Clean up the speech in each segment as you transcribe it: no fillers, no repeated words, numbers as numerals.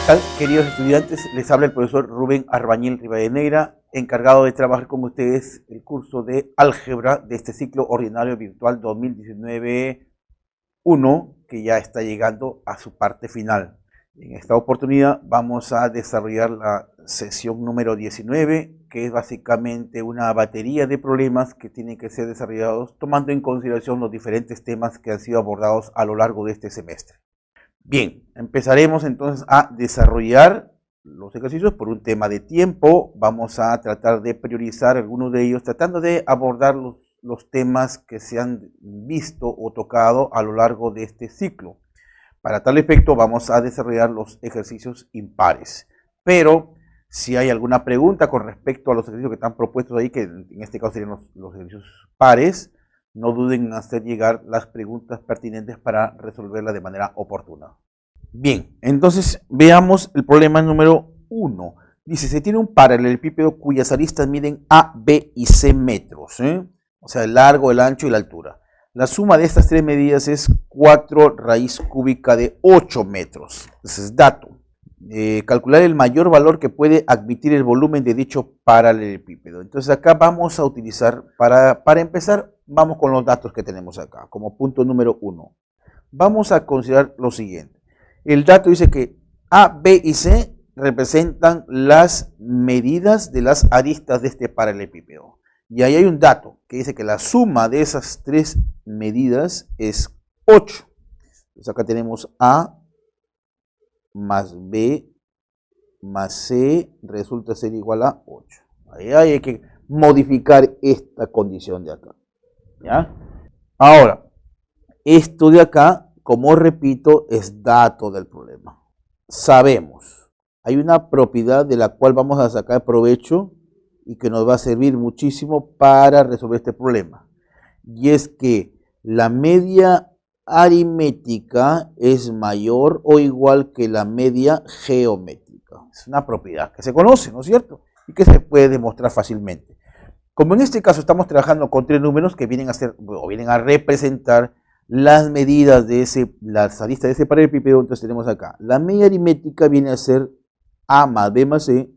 tal, queridos estudiantes? Les habla el profesor Rubén Arbañil Rivadeneira, encargado de trabajar con ustedes el curso de álgebra de este ciclo ordinario virtual 2019-1, que ya está llegando a su parte final. En esta oportunidad vamos a desarrollar la sesión número 19, que es básicamente una batería de problemas que tienen que ser desarrollados tomando en consideración los diferentes temas que han sido abordados a lo largo de este semestre. Bien, empezaremos entonces a desarrollar los ejercicios por un tema de tiempo. Vamos a tratar de priorizar algunos de ellos, tratando de abordar los temas que se han visto o tocado a lo largo de este ciclo. Para tal efecto vamos a desarrollar los ejercicios impares. Pero si hay alguna pregunta con respecto a los ejercicios que están propuestos ahí, que en este caso serían los ejercicios pares, no duden en hacer llegar las preguntas pertinentes para resolverlas de manera oportuna. Bien, entonces veamos el problema número 1. Dice, se tiene un paralelepípedo cuyas aristas miden A, B y C metros, o sea, el largo, el ancho y la altura. La suma de estas tres medidas es 4 raíz cúbica de 8 metros. Ese es dato. Calcular el mayor valor que puede admitir el volumen de dicho paralelepípedo. Entonces acá vamos a utilizar, para empezar, vamos con los datos que tenemos acá, como punto número 1. Vamos a considerar lo siguiente. El dato dice que A, B y C representan las medidas de las aristas de este paralelepípedo. Y ahí hay un dato que dice que la suma de esas tres medidas es 8. Entonces acá tenemos A más B más C resulta ser igual a 8. Ahí hay que modificar esta condición de acá. ¿Ya? Ahora, esto de acá, como repito, es dato del problema. Sabemos, hay una propiedad de la cual vamos a sacar provecho y que nos va a servir muchísimo para resolver este problema. Y es que la media aritmética es mayor o igual que la media geométrica. Es una propiedad que se conoce, ¿no es cierto? Y que se puede demostrar fácilmente. Como en este caso estamos trabajando con tres números que vienen a representar las medidas de las aristas de ese paralelepípedo, entonces tenemos acá, la media aritmética viene a ser A más B más C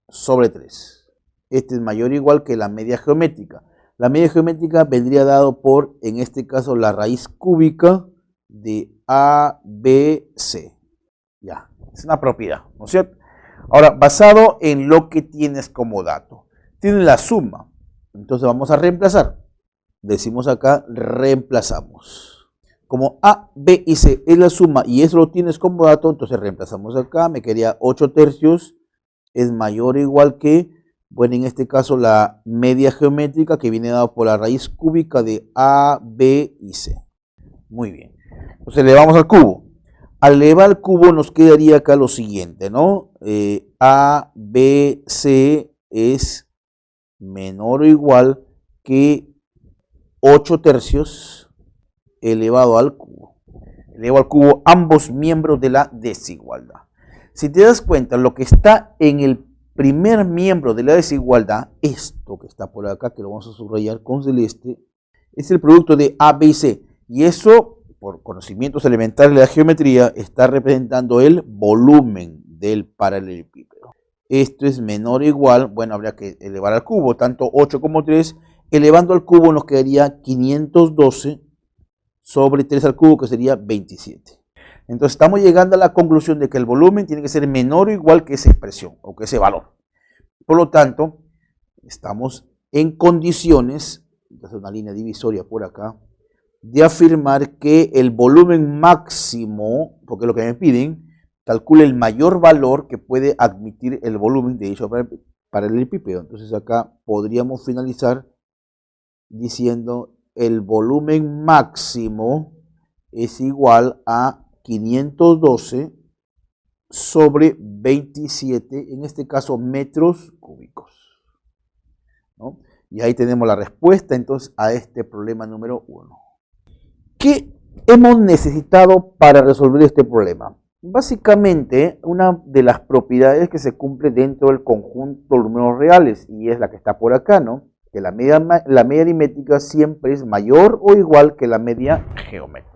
sobre 3. Este es mayor o igual que la media geométrica. La media geométrica vendría dado por, en este caso, la raíz cúbica de ABC. Ya, es una propiedad, ¿no es cierto? Ahora, basado en lo que tienes como dato, tienes la suma. Entonces vamos a reemplazar. Decimos acá, reemplazamos. Como A, B y C es la suma y eso lo tienes como dato, entonces reemplazamos acá. Me quedaría 8 tercios es mayor o igual que, bueno, en este caso la media geométrica que viene dado por la raíz cúbica de A, B y C. Muy bien. Entonces elevamos al cubo. Al elevar al cubo nos quedaría acá lo siguiente, ¿no? A, B, C es menor o igual que 8 tercios elevado al cubo. Elevo al cubo ambos miembros de la desigualdad. Si te das cuenta, lo que está en el primer miembro de la desigualdad, esto que está por acá, que lo vamos a subrayar con celeste, es el producto de A, B y C. Y eso, por conocimientos elementales de la geometría, está representando el volumen del paralelepípedo. Esto es menor o igual, bueno, habría que elevar al cubo, tanto 8 como 3. Elevando al cubo nos quedaría 512 sobre 3 al cubo, que sería 27. Entonces estamos llegando a la conclusión de que el volumen tiene que ser menor o igual que esa expresión o que ese valor. Por lo tanto, estamos en condiciones, voy a hacer una línea divisoria por acá, de afirmar que el volumen máximo, porque es lo que me piden, calcule el mayor valor que puede admitir el volumen de dicho paralelepípedo. Entonces acá podríamos finalizar diciendo el volumen máximo es igual a 512 sobre 27, en este caso metros cúbicos, ¿no? Y ahí tenemos la respuesta entonces a este problema número 1. ¿Qué hemos necesitado para resolver este problema? Básicamente, una de las propiedades que se cumple dentro del conjunto de números reales, y es la que está por acá, ¿no? Que la media aritmética siempre es mayor o igual que la media geométrica.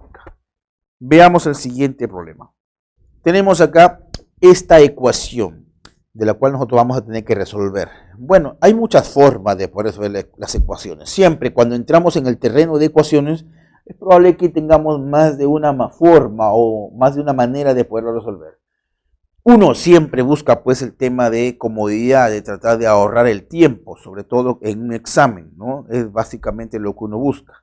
Veamos el siguiente problema. Tenemos acá esta ecuación de la cual nosotros vamos a tener que resolver? Bueno, hay muchas formas de poder resolver las ecuaciones. Siempre cuando entramos en el terreno de ecuaciones, es probable que tengamos más de una forma o más de una manera de poderlo resolver. Uno siempre busca pues el tema de comodidad, de tratar de ahorrar el tiempo, sobre todo en un examen, ¿no? Es básicamente lo que uno busca.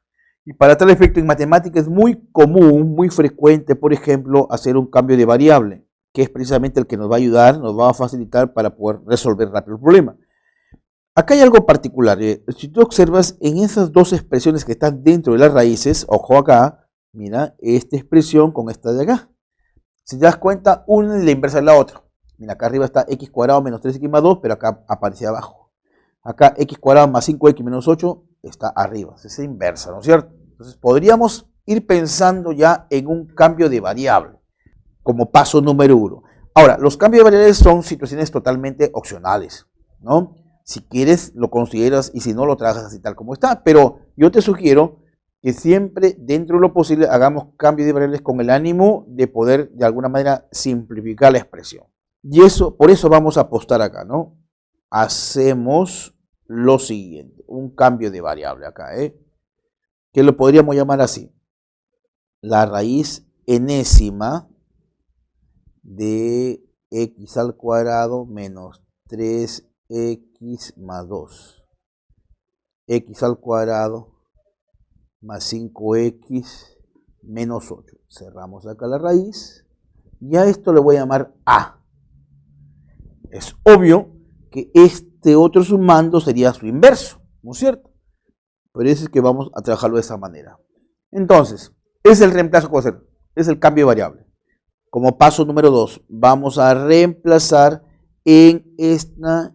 Y para tal efecto en matemática es muy común, muy frecuente, por ejemplo, hacer un cambio de variable, que es precisamente el que nos va a ayudar, nos va a facilitar para poder resolver rápido el problema. Acá hay algo particular. Si tú observas en esas dos expresiones que están dentro de las raíces, ojo acá, mira esta expresión con esta de acá. Si te das cuenta, una es la inversa de la otra. Mira, acá arriba está x cuadrado menos 3x más 2, pero acá aparece abajo. Acá x cuadrado más 5x menos 8 está arriba. Es inversa, ¿no es cierto? Entonces podríamos ir pensando ya en un cambio de variable, como paso número 1. Ahora, los cambios de variables son situaciones totalmente opcionales, ¿no? Si quieres, lo consideras y si no, lo trabajas así tal como está. Pero yo te sugiero que siempre, dentro de lo posible, hagamos cambios de variables con el ánimo de poder, de alguna manera, simplificar la expresión. Y eso, por eso vamos a apostar acá, ¿no? Hacemos lo siguiente, un cambio de variable acá, que lo podríamos llamar así. La raíz enésima de x al cuadrado menos 3x más 2. X al cuadrado más 5x menos 8. Cerramos acá la raíz. Y a esto le voy a llamar a. Es obvio que este otro sumando sería su inverso, ¿no es cierto? Pero eso es que vamos a trabajarlo de esa manera. Entonces, es el reemplazo que voy a hacer. Es el cambio de variable. Como paso número 2, vamos a reemplazar en esta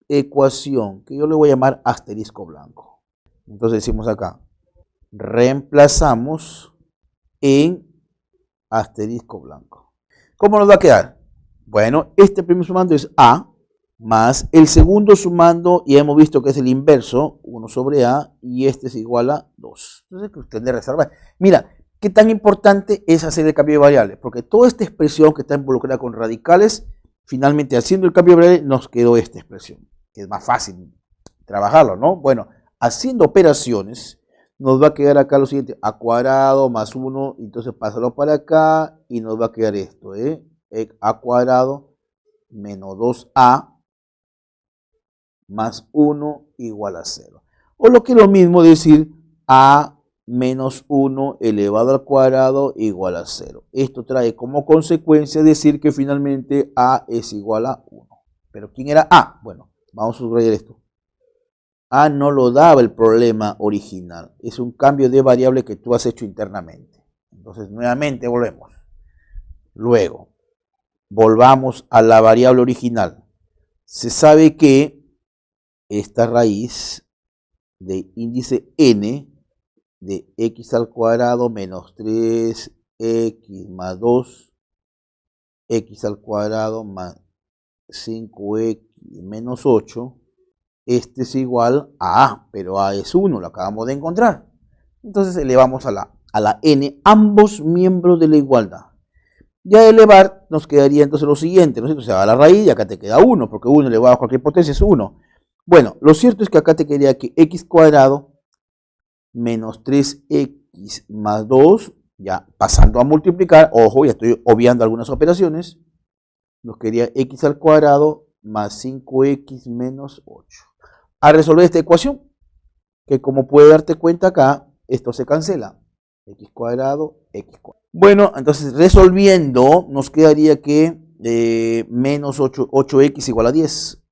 ecuación, que yo le voy a llamar asterisco blanco. Entonces decimos acá, reemplazamos en asterisco blanco. ¿Cómo nos va a quedar? Bueno, este primer sumando es a, más el segundo sumando, y hemos visto que es el inverso, 1 sobre a, y este es igual a 2. Entonces, que usted le reserva. Mira, qué tan importante es hacer el cambio de variable, porque toda esta expresión que está involucrada con radicales, finalmente haciendo el cambio de variable nos quedó esta expresión, que es más fácil trabajarlo, ¿no? Bueno, haciendo operaciones, nos va a quedar acá lo siguiente, a cuadrado más 1, entonces pásalo para acá, y nos va a quedar esto, a cuadrado menos 2a más 1 igual a 0. O lo que es lo mismo decir a menos 1 elevado al cuadrado igual a 0. Esto trae como consecuencia decir que finalmente a es igual a 1. ¿Pero quién era a? Bueno, vamos a subrayar esto. A no lo daba el problema original. Es un cambio de variable que tú has hecho internamente. Entonces, nuevamente volvemos. Luego, volvamos a la variable original. Se sabe que esta raíz de índice n de x al cuadrado menos 3x más 2, x al cuadrado más 5x menos 8, este es igual a a, pero a es 1, lo acabamos de encontrar. Entonces elevamos a la n ambos miembros de la igualdad. Ya elevar nos quedaría entonces lo siguiente, ¿no es cierto? Se va a la raíz y acá te queda 1, porque 1 elevado a cualquier potencia es 1. Bueno, lo cierto es que acá te quedaría que x cuadrado menos 3x más 2, ya pasando a multiplicar, ojo, ya estoy obviando algunas operaciones, nos quedaría x al cuadrado más 5x menos 8. A resolver esta ecuación, que como puede darte cuenta acá, esto se cancela, x cuadrado, x cuadrado. Bueno, entonces resolviendo, nos quedaría que menos 8x igual a 10.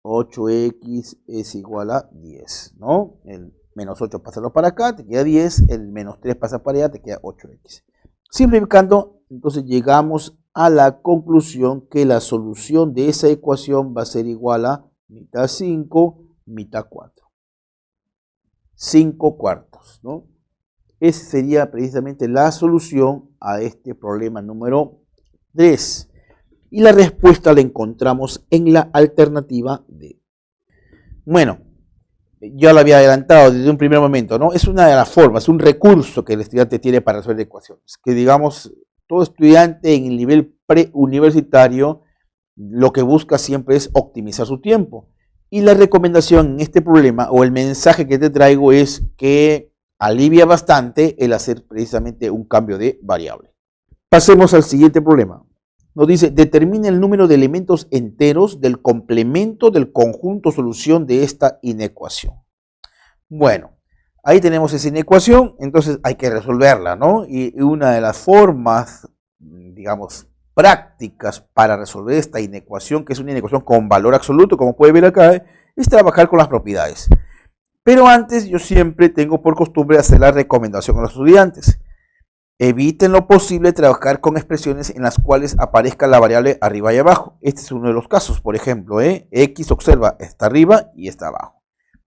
8x es igual a 10, ¿no? El menos 8 pásalo para acá, te queda 10, el menos 3 pasa para allá, te queda 8x. Simplificando, entonces llegamos a la conclusión que la solución de esa ecuación va a ser igual a mitad 5, mitad 4. 5 cuartos, ¿no? Esa sería precisamente la solución a este problema número 3. Y la respuesta la encontramos en la alternativa D. Bueno, ya lo había adelantado desde un primer momento, ¿no? Es una de las formas, un recurso que el estudiante tiene para resolver ecuaciones. Que digamos, todo estudiante en el nivel preuniversitario lo que busca siempre es optimizar su tiempo. Y la recomendación en este problema o el mensaje que te traigo es que alivia bastante el hacer precisamente un cambio de variable. Pasemos al siguiente problema. Nos dice, determina el número de elementos enteros del complemento del conjunto solución de esta inecuación. Bueno, ahí tenemos esa inecuación, entonces hay que resolverla, ¿no? Y una de las formas, digamos, prácticas para resolver esta inecuación, que es una inecuación con valor absoluto, como puede ver acá, es trabajar con las propiedades. Pero antes yo siempre tengo por costumbre hacer la recomendación a los estudiantes. Eviten lo posible trabajar con expresiones en las cuales aparezca la variable arriba y abajo. Este es uno de los casos, por ejemplo, X, observa, está arriba y está abajo.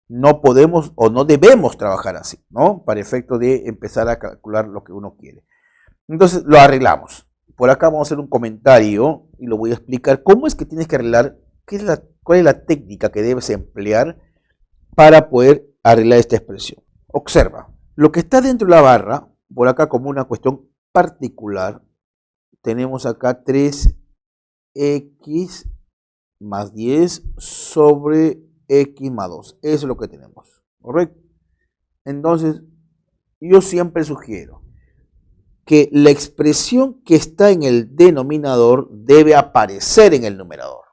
No podemos o no debemos trabajar así, ¿no? Para efecto de empezar a calcular lo que uno quiere. Entonces lo arreglamos. Por acá vamos a hacer un comentario y lo voy a explicar cómo es que tienes que arreglar, cuál es la técnica que debes emplear para poder arreglar esta expresión. Observa, lo que está dentro de la barra, por acá como una cuestión particular, tenemos acá 3x más 10 sobre x más 2. Eso es lo que tenemos, ¿correcto? Entonces, yo siempre sugiero que la expresión que está en el denominador debe aparecer en el numerador.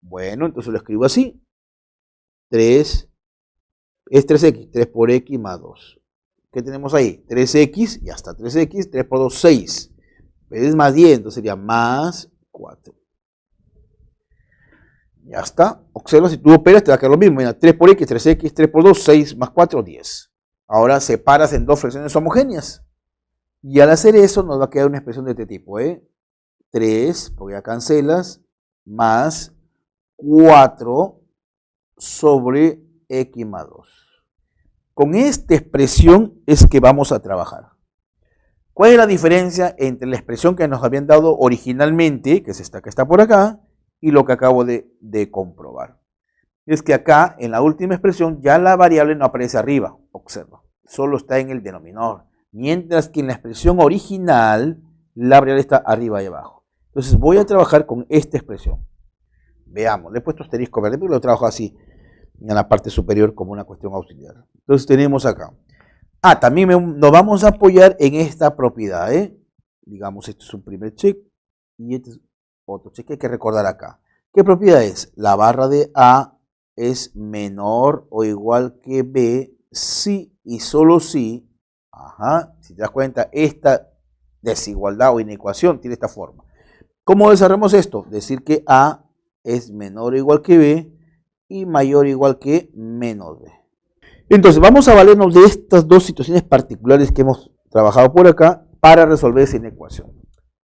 Bueno, entonces lo escribo así. 3 es 3x, 3 por x más 2. ¿Qué tenemos ahí? 3x, ya está 3x, 3 por 2, 6. Es más 10, entonces sería más 4. Ya está. Observa, si tú operas te va a quedar lo mismo. Mira, 3 por x, 3x, 3 por 2, 6 más 4, 10. Ahora separas en dos fracciones homogéneas. Y al hacer eso nos va a quedar una expresión de este tipo, 3, porque ya cancelas, más 4 sobre x más 2. Con esta expresión es que vamos a trabajar. ¿Cuál es la diferencia entre la expresión que nos habían dado originalmente, que es esta que está por acá, y lo que acabo de comprobar? Es que acá, en la última expresión, ya la variable no aparece arriba, observa, solo está en el denominador. Mientras que en la expresión original, la variable está arriba y abajo. Entonces voy a trabajar con esta expresión. Veamos, le he puesto asterisco verde, pero lo trabajo así, en la parte superior como una cuestión auxiliar. Entonces tenemos acá. También nos vamos a apoyar en esta propiedad, Digamos, este es un primer check y este es otro check que hay que recordar acá. ¿Qué propiedad es? La barra de A es menor o igual que B si y solo si, si te das cuenta, esta desigualdad o inecuación tiene esta forma. ¿Cómo desarrollamos esto? Decir que A es menor o igual que B y mayor o igual que menos B. Entonces vamos a valernos de estas dos situaciones particulares que hemos trabajado por acá para resolver esa inecuación.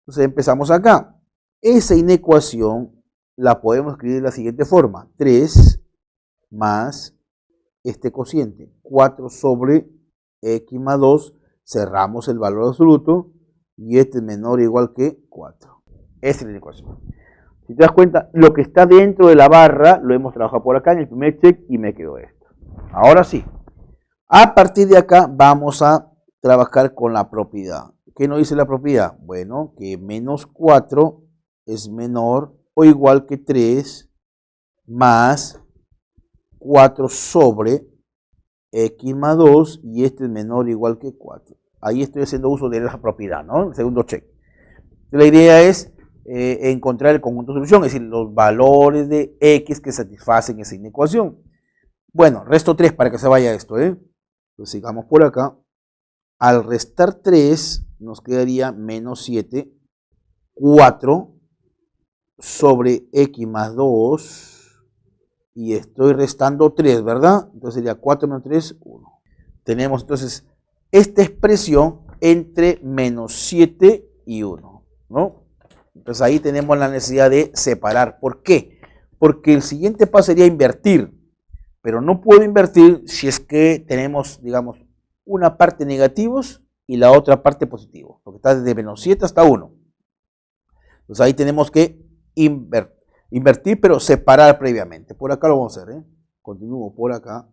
Entonces empezamos acá. Esa inecuación la podemos escribir de la siguiente forma. 3 más este cociente, 4 sobre x más 2, cerramos el valor absoluto y este es menor o igual que 4. Esa es la inecuación. Si te das cuenta, lo que está dentro de la barra lo hemos trabajado por acá en el primer check y me quedó esto. Ahora sí, a partir de acá vamos a trabajar con la propiedad. ¿Qué nos dice la propiedad? Bueno, que menos 4 es menor o igual que 3 más 4 sobre x más 2 y este es menor o igual que 4. Ahí estoy haciendo uso de la propiedad, ¿no? El segundo check. La idea es encontrar el conjunto de solución, es decir, los valores de x que satisfacen esa inecuación. Bueno, resto 3 para que se vaya esto, Entonces sigamos por acá. Al restar 3 nos quedaría menos 7, 4 sobre x más 2 y estoy restando 3, ¿verdad? Entonces sería 4 menos 3, 1. Tenemos entonces esta expresión entre menos 7 y 1, ¿no? Entonces ahí tenemos la necesidad de separar. ¿Por qué? Porque el siguiente paso sería invertir, pero no puedo invertir si es que tenemos, digamos, una parte negativos y la otra parte positivos, porque está desde menos 7 hasta 1. Entonces ahí tenemos que invertir, pero separar previamente. Por acá lo vamos a hacer, Continúo por acá.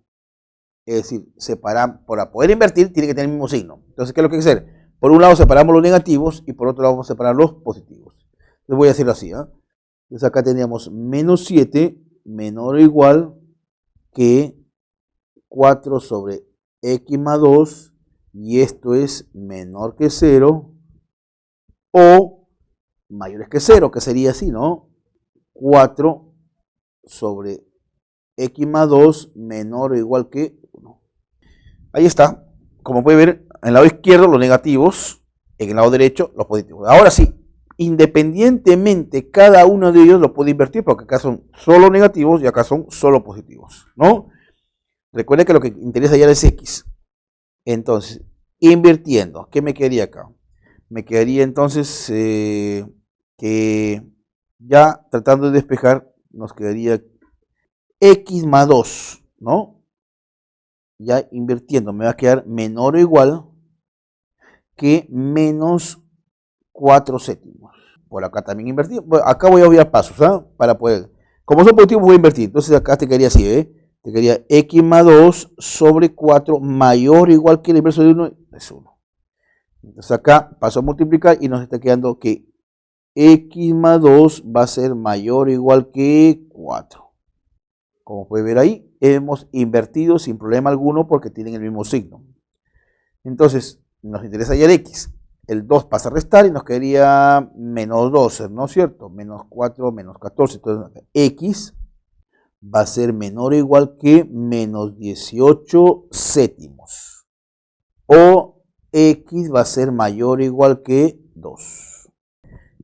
Es decir, separar, para poder invertir tiene que tener el mismo signo. Entonces, ¿qué es lo que hay que hacer? Por un lado separamos los negativos y por otro lado vamos a separar los positivos. Les voy a hacerlo así, ¿ah? Entonces acá teníamos menos 7 menor o igual que 4 sobre x más 2, y esto es menor que 0 o mayor que 0, que sería así, ¿no? 4 sobre x más 2 menor o igual que 1. Ahí está. Como puede ver, en el lado izquierdo los negativos, en el lado derecho los positivos. Ahora sí, independientemente cada uno de ellos lo puede invertir, porque acá son solo negativos y acá son solo positivos, ¿no? Recuerden que lo que interesa ya es x. Entonces, invirtiendo, ¿qué me quedaría acá? Me quedaría entonces que ya tratando de despejar, nos quedaría x más 2, ¿no? Ya invirtiendo, me va a quedar menor o igual que menos 4 séptimos. Por acá también invertir. Bueno, acá voy a obviar pasos, ¿ah? Para poder. Como son positivos, voy a invertir. Entonces acá te quedaría así, ¿eh? Te quedaría x más 2 sobre 4 mayor o igual que el inverso de 1 es 1. Entonces acá paso a multiplicar y nos está quedando que x más 2 va a ser mayor o igual que 4. Como puede ver ahí, hemos invertido sin problema alguno porque tienen el mismo signo. Entonces, nos interesa ya el x. El 2 pasa a restar y nos quedaría menos 12, ¿no es cierto? Menos 4, menos 14. Entonces, x va a ser menor o igual que menos 18 séptimos. O x va a ser mayor o igual que 2.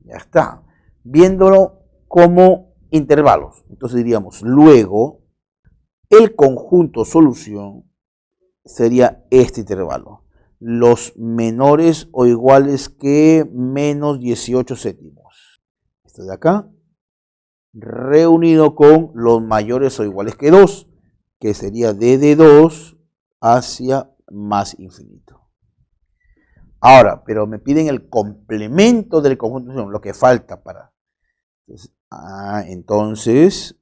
Ya está. Viéndolo como intervalos. Entonces diríamos, luego, el conjunto solución sería este intervalo. Los menores o iguales que menos 18 séptimos. Esto de acá, reunido con los mayores o iguales que 2, que sería d de 2 hacia más infinito. Ahora, pero me piden el complemento del conjunto de solución, lo que falta para. Entonces,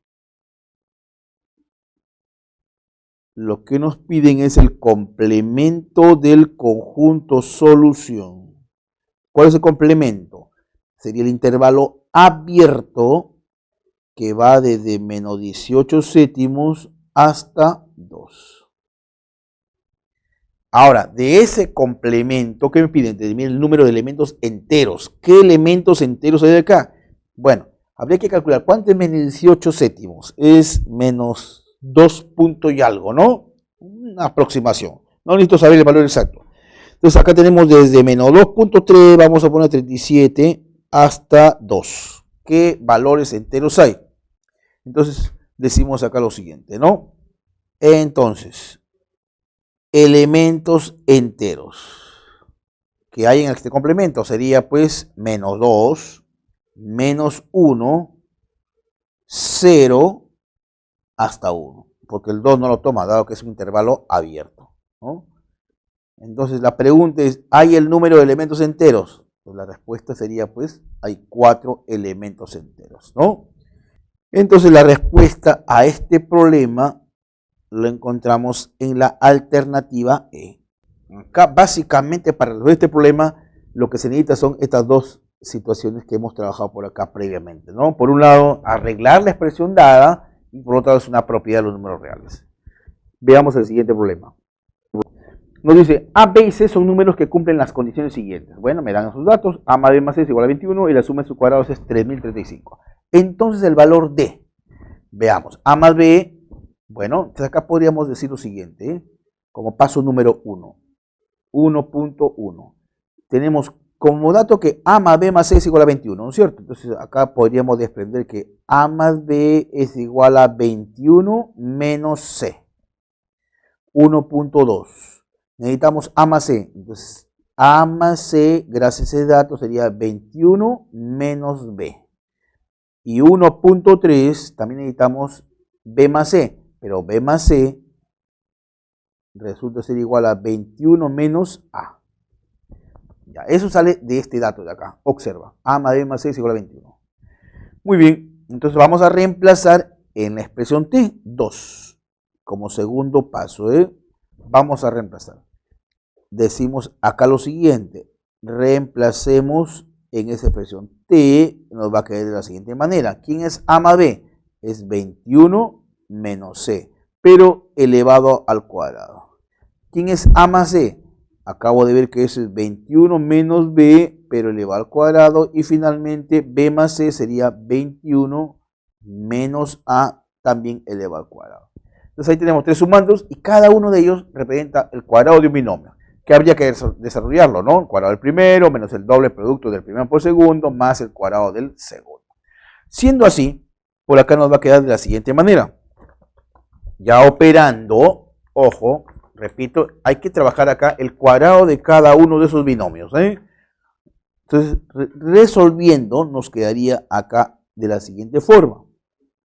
lo que nos piden es el complemento del conjunto solución. ¿Cuál es el complemento? Sería el intervalo abierto que va desde menos 18 séptimos hasta 2. Ahora, de ese complemento, ¿qué me piden? Determinar el número de elementos enteros. ¿Qué elementos enteros hay de acá? Bueno, habría que calcular cuánto es menos 18 séptimos. Es menos 2 puntos y algo, ¿no? Una aproximación. No necesito saber el valor exacto. Entonces acá tenemos desde menos 2.3, vamos a poner 37, hasta 2. ¿Qué valores enteros hay? Entonces decimos acá lo siguiente, ¿no? Entonces, elementos enteros que hay en este complemento sería pues menos 2, menos 1, 0, hasta 1. Porque el 2 no lo toma, dado que es un intervalo abierto, ¿no? Entonces la pregunta es, ¿hay el número de elementos enteros? Pues la respuesta sería, pues, hay 4 elementos enteros, ¿no? Entonces la respuesta a este problema lo encontramos en la alternativa E. Acá básicamente para resolver este problema lo que se necesita son estas dos situaciones que hemos trabajado por acá previamente, ¿no? Por un lado, arreglar la expresión dada y por otro lado es una propiedad de los números reales. Veamos el siguiente problema. Nos dice, A, B y C son números que cumplen las condiciones siguientes. Bueno, me dan sus datos, A más B más C es igual a 21 y la suma de sus cuadrados es 3035. Entonces el valor D, veamos, A más B, bueno, entonces acá podríamos decir lo siguiente, ¿eh? Como paso número 1, 1.1. Tenemos como dato que A más B más C es igual a 21, ¿no es cierto? Entonces acá podríamos desprender que A más B es igual a 21 menos C. 1.2. Necesitamos A más C. Entonces, A más C, gracias a ese dato, sería 21 menos B. Y 1.3, también necesitamos B más C. Pero B más C resulta ser igual a 21 menos A. Ya, eso sale de este dato de acá. Observa. A más B más C es igual a 21. Muy bien. Entonces vamos a reemplazar en la expresión T 2. Como segundo paso, ¿eh? Vamos a reemplazar. Decimos acá lo siguiente, reemplacemos en esa expresión. T nos va a quedar de la siguiente manera. ¿Quién es A más B? Es 21 menos C, pero elevado al cuadrado. ¿Quién es A más C? Acabo de ver que eso es 21 menos B, pero elevado al cuadrado. Y finalmente B más C sería 21 menos A, también elevado al cuadrado. Entonces ahí tenemos tres sumandos y cada uno de ellos representa el cuadrado de un binomio, que habría que desarrollarlo, ¿no? El cuadrado del primero menos el doble producto del primero por segundo más el cuadrado del segundo. Siendo así, por acá nos va a quedar de la siguiente manera. Ya operando, ojo, repito, hay que trabajar acá el cuadrado de cada uno de esos binomios, ¿eh? Entonces, resolviendo, nos quedaría acá de la siguiente forma.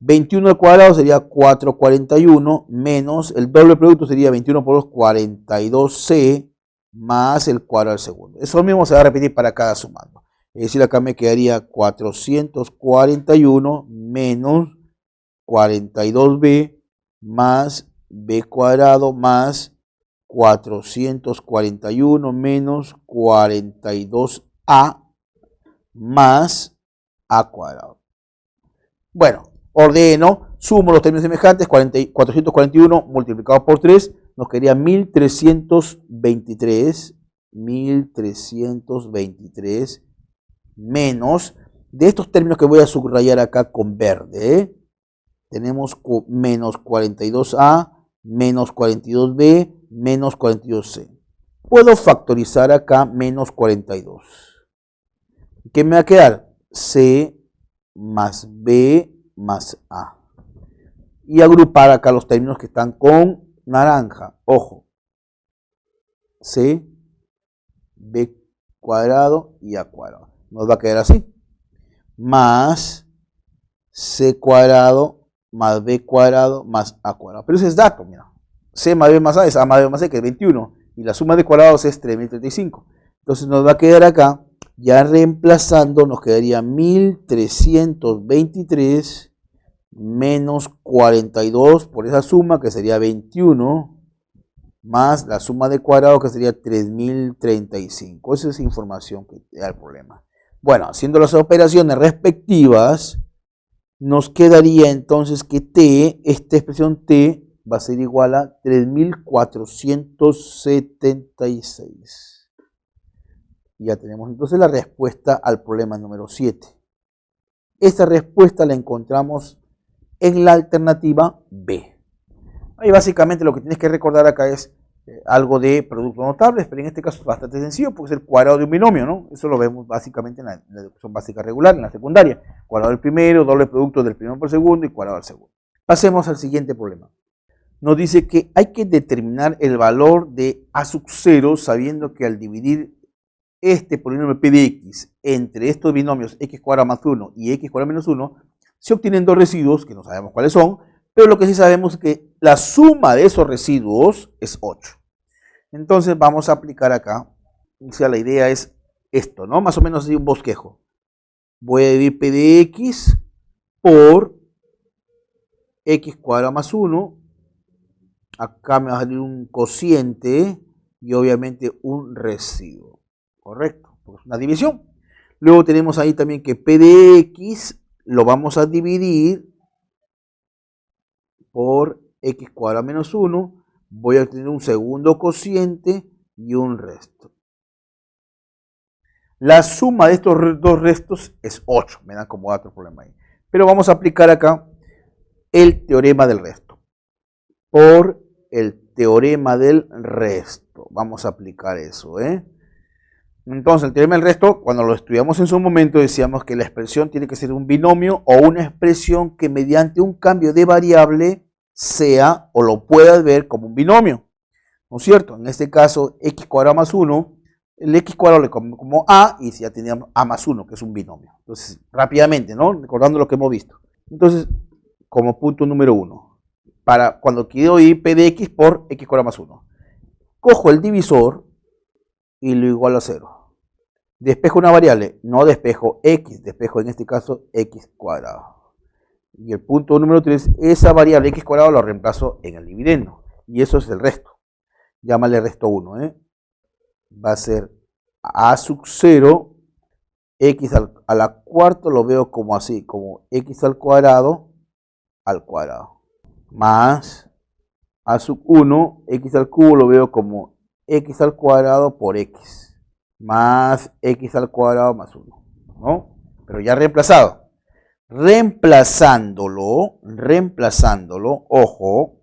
21 al cuadrado sería 441 menos el doble producto sería 21 por 2, 42C más el cuadrado al segundo. Eso mismo se va a repetir para cada sumando. Es decir, acá me quedaría 441 menos 42B más B cuadrado más 441 menos 42A más A cuadrado. Bueno, ordeno, sumo los términos semejantes, 441 multiplicado por 3, nos quedaría 1323 menos, de estos términos que voy a subrayar acá con verde, ¿eh? Tenemos menos 42A, menos 42B, menos 42C. Puedo factorizar acá menos 42. ¿Qué me va a quedar? C más B más A. Y agrupar acá los términos que están con naranja. Ojo. C, B cuadrado y A cuadrado. Nos va a quedar así. Más C cuadrado más B cuadrado más A cuadrado. Pero ese es dato, mira. C más B más A es A más B más C, que es 21. Y la suma de cuadrados es 3035. Entonces nos va a quedar acá, ya reemplazando, nos quedaría 1323 menos 42 por esa suma, que sería 21, más la suma de cuadrados, que sería 3035. Esa es información que da el problema. Bueno, haciendo las operaciones respectivas, nos quedaría entonces que T, esta expresión T, va a ser igual a 3476. Ya tenemos entonces la respuesta al problema número 7. Esta respuesta la encontramos en la alternativa B. Ahí básicamente lo que tienes que recordar acá es algo de productos notables, pero en este caso es bastante sencillo porque es el cuadrado de un binomio, ¿no? Eso lo vemos básicamente en la educación básica regular, en la secundaria. Cuadrado del primero, doble producto del primero por segundo y cuadrado del segundo. Pasemos al siguiente problema. Nos dice que hay que determinar el valor de A sub 0 sabiendo que al dividir este polinomio P de X entre estos binomios X cuadrado más 1 y X cuadrado menos 1, se obtienen dos residuos que no sabemos cuáles son, pero lo que sí sabemos es que la suma de esos residuos es 8. Entonces vamos a aplicar acá, o sea, la idea es esto, ¿no? Más o menos así un bosquejo. Voy a dividir P de X por X cuadrado más 1. Acá me va a salir un cociente y obviamente un residuo. Correcto, porque es una división. Luego tenemos ahí también que P de X lo vamos a dividir por X cuadrado menos 1. Voy a tener un segundo cociente y un resto. La suma de estos dos restos es 8. Me dan como otro problema ahí. Pero vamos a aplicar acá el teorema del resto. Por el teorema del resto. Vamos a aplicar eso, ¿eh? Entonces, el teorema del resto, cuando lo estudiamos en su momento, decíamos que la expresión tiene que ser un binomio o una expresión que mediante un cambio de variable sea o lo puedas ver como un binomio. ¿No es cierto? En este caso, X cuadrado más 1, el X cuadrado le pongo como A y ya teníamos A más 1, que es un binomio. Entonces, rápidamente, ¿no? Recordando lo que hemos visto. Entonces, como punto número 1, para cuando quiero ir P de X por X cuadrado más 1, cojo el divisor y lo igualo a 0. Despejo una variable, no despejo X, despejo en este caso X cuadrado. Y el punto número 3, esa variable X cuadrado lo reemplazo en el dividendo. Y eso es el resto. Llámale resto 1, ¿eh? Va a ser A sub 0 x a la cuarta lo veo como así, como x al cuadrado, más a sub 1, x al cubo lo veo como x al cuadrado por x, más x al cuadrado más 1, ¿no? Pero ya reemplazado. Reemplazándolo, ojo,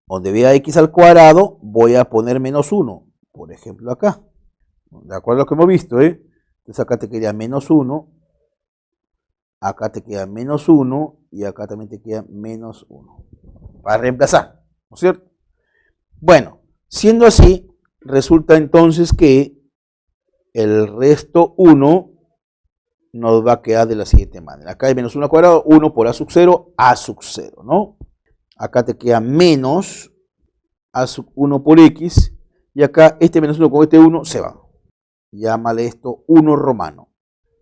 donde vea x al cuadrado, voy a poner menos 1, por ejemplo acá. De acuerdo a lo que hemos visto, Entonces acá te queda menos 1, acá te queda menos 1 y acá también te queda menos 1. Para reemplazar, ¿no es cierto? Bueno, siendo así, resulta entonces que el resto 1 nos va a quedar de la siguiente manera. Acá hay menos 1 al cuadrado, 1 por a sub 0, ¿no? Acá te queda menos a sub 1 por x, y acá este menos 1 con este 1 se va. Llámale esto 1 romano.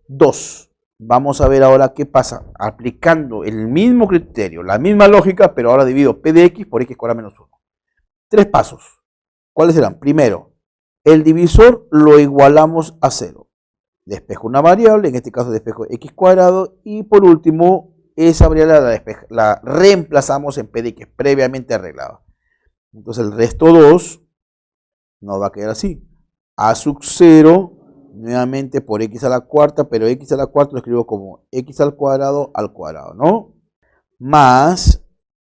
2. Vamos a ver ahora qué pasa aplicando el mismo criterio, la misma lógica, pero ahora divido p de x por x cuadrado menos 1. 3 pasos. ¿Cuáles serán? Primero, el divisor lo igualamos a 0. Despejo una variable, en este caso despejo x cuadrado, y por último, esa variable la reemplazamos en p de x previamente arreglado. Entonces el resto 2 nos va a quedar así. A sub 0, nuevamente por x a la cuarta, pero x a la cuarta lo escribo como x al cuadrado, ¿no? Más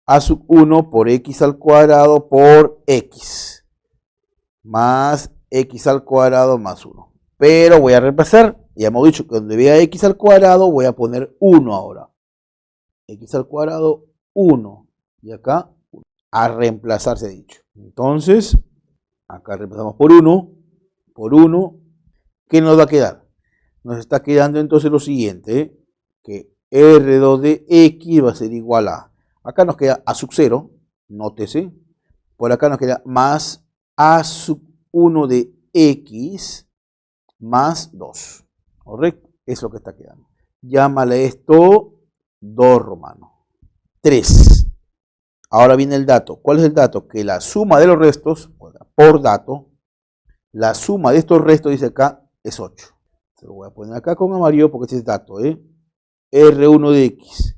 a sub 1 por x al cuadrado por x, más x al cuadrado más 1. Pero voy a reemplazar, ya hemos dicho que donde vea x al cuadrado voy a poner 1 ahora. X al cuadrado 1, y acá a reemplazar se ha dicho. Entonces, acá reemplazamos por 1, ¿qué nos va a quedar? Nos está quedando entonces lo siguiente, que R2 de X va a ser igual a, acá nos queda A sub 0, nótese, por acá nos queda más A sub 1 de X más 2, ¿correcto? Es lo que está quedando. Llámale esto 2 romano. 3. Ahora viene el dato. ¿Cuál es el dato? Que la suma de los restos, por dato, la suma de estos restos, dice acá, es 8. Se lo voy a poner acá con amarillo porque este es dato, R1 de X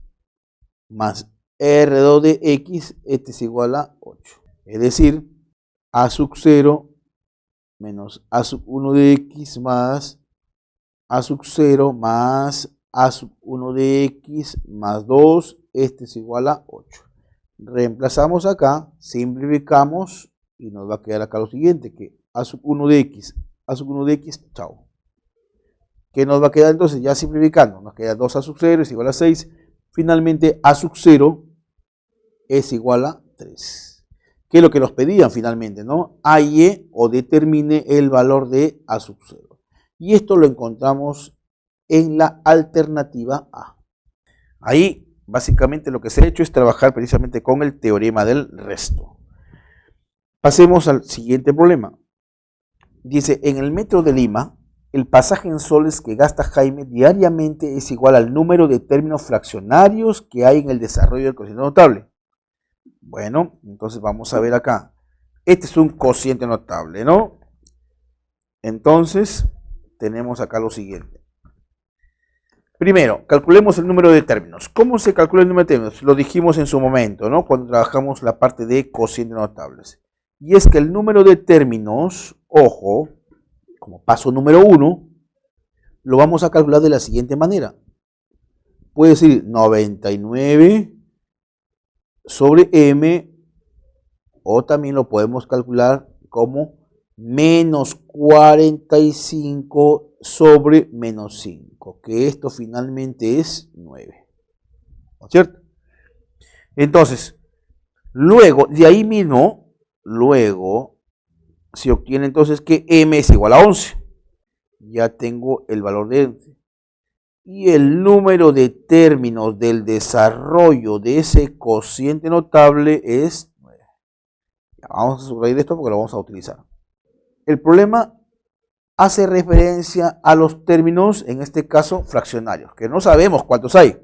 más R2 de X, este es igual a 8. Es decir, A sub 0 menos A sub 1 de X más A sub 0 más A sub 1 de X más 2, este es igual a 8. Reemplazamos acá, simplificamos y nos va a quedar acá lo siguiente, que A sub 1 de X, chao. ¿Qué nos va a quedar entonces? Ya simplificando, nos queda 2 A sub 0 es igual a 6. Finalmente A sub 0 es igual a 3. ¿Qué es lo que nos pedían finalmente, no? Halle o determine el valor de A sub 0. Y esto lo encontramos en la alternativa A. Ahí, básicamente, lo que se ha hecho es trabajar precisamente con el teorema del resto. Pasemos al siguiente problema. Dice, en el metro de Lima, el pasaje en soles que gasta Jaime diariamente es igual al número de términos fraccionarios que hay en el desarrollo del cociente notable. Bueno, entonces vamos a ver acá. Este es un cociente notable, ¿no? Entonces, tenemos acá lo siguiente. Primero, calculemos el número de términos. ¿Cómo se calcula el número de términos? Lo dijimos en su momento, ¿no? Cuando trabajamos la parte de cocientes notables. Y es que el número de términos, ojo, como paso número 1, lo vamos a calcular de la siguiente manera. Puede decir 99 sobre m, o también lo podemos calcular como menos 45 sobre menos 5, que esto finalmente es 9, ¿no es cierto? Entonces, luego, de ahí mismo, se obtiene entonces que m es igual a 11. Ya tengo el valor de 11. Y el número de términos del desarrollo de ese cociente notable es 9. Vamos a subrayar esto porque lo vamos a utilizar. El problema hace referencia a los términos, en este caso fraccionarios, que no sabemos cuántos hay.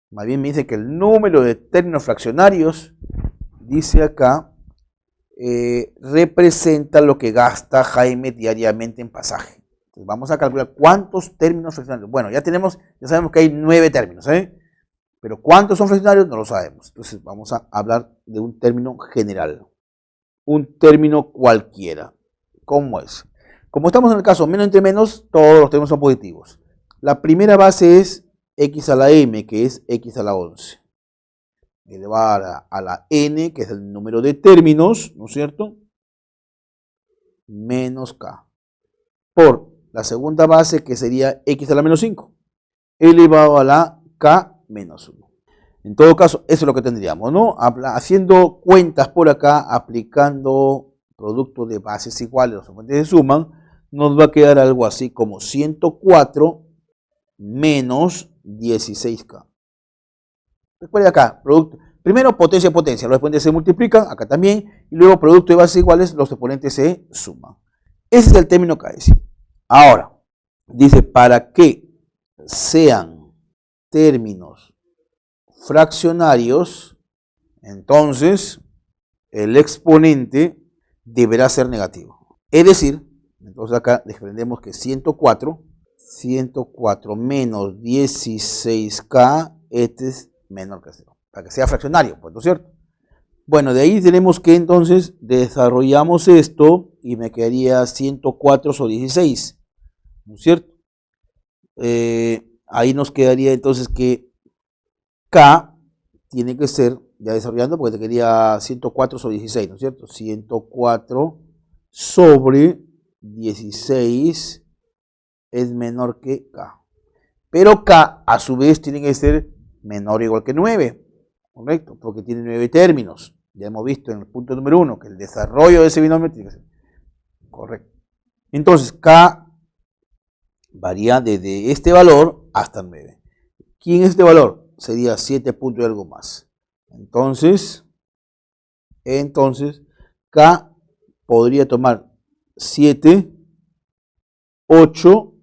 Más bien me dice que el número de términos fraccionarios, dice acá, representa lo que gasta Jaime diariamente en pasaje. Entonces vamos a calcular cuántos términos fraccionarios. Bueno, ya sabemos que hay 9 términos, pero cuántos son fraccionarios no lo sabemos. Entonces vamos a hablar de un término general, un término cualquiera. ¿Cómo es? Como estamos en el caso menos entre menos, todos los términos son positivos. La primera base es x a la m, que es x a la 11. Elevada a la n, que es el número de términos, ¿no es cierto? Menos k. Por la segunda base, que sería x a la menos 5, elevado a la k menos 1. En todo caso, eso es lo que tendríamos, ¿no? Haciendo cuentas por acá, aplicando producto de bases iguales, los exponentes se suman, nos va a quedar algo así como 104 menos 16k. Recuerda acá, primero potencia, potencia, los exponentes se multiplican, acá también, y luego producto de bases iguales, los exponentes se suman. Ese es el término que es. Ahora, dice, para que sean términos fraccionarios, entonces el exponente deberá ser negativo. Es decir, entonces acá desprendemos que 104 menos 16k, este es menor que 0, para que sea fraccionario, pues, ¿no es cierto? Bueno, de ahí tenemos que entonces desarrollamos esto y me quedaría 104 sobre 16, ¿no es cierto? Ahí nos quedaría entonces que k tiene que ser, ya desarrollando, porque te quedaría 104 sobre 16, ¿no es cierto? 104 sobre 16 es menor que k. Pero k, a su vez, tiene que ser menor o igual que 9, ¿correcto? Porque tiene 9 términos. Ya hemos visto en el punto número 1 que el desarrollo de ese binomio tiene que ser correcto. Entonces, k varía desde este valor hasta 9. ¿Quién es este valor? Sería 7 puntos y algo más. Entonces, k podría tomar 7, 8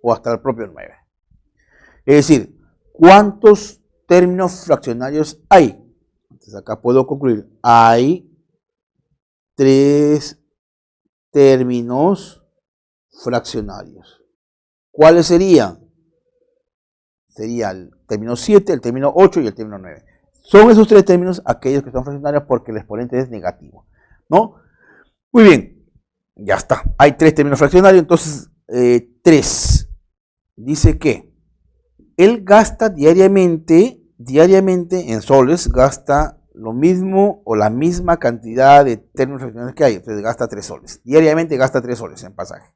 o hasta el propio 9. Es decir, ¿cuántos términos fraccionarios hay? Entonces acá puedo concluir, hay 3 términos fraccionarios. ¿Cuáles serían? Sería el término 7, el término 8 y el término 9. Son esos 3 términos aquellos que son fraccionarios porque el exponente es negativo, ¿no? Muy bien, ya está. Hay 3 términos fraccionarios, entonces 3. Dice que él gasta diariamente en soles, gasta lo mismo o la misma cantidad de términos fraccionarios que hay, entonces gasta 3 soles. Diariamente gasta 3 soles en pasaje.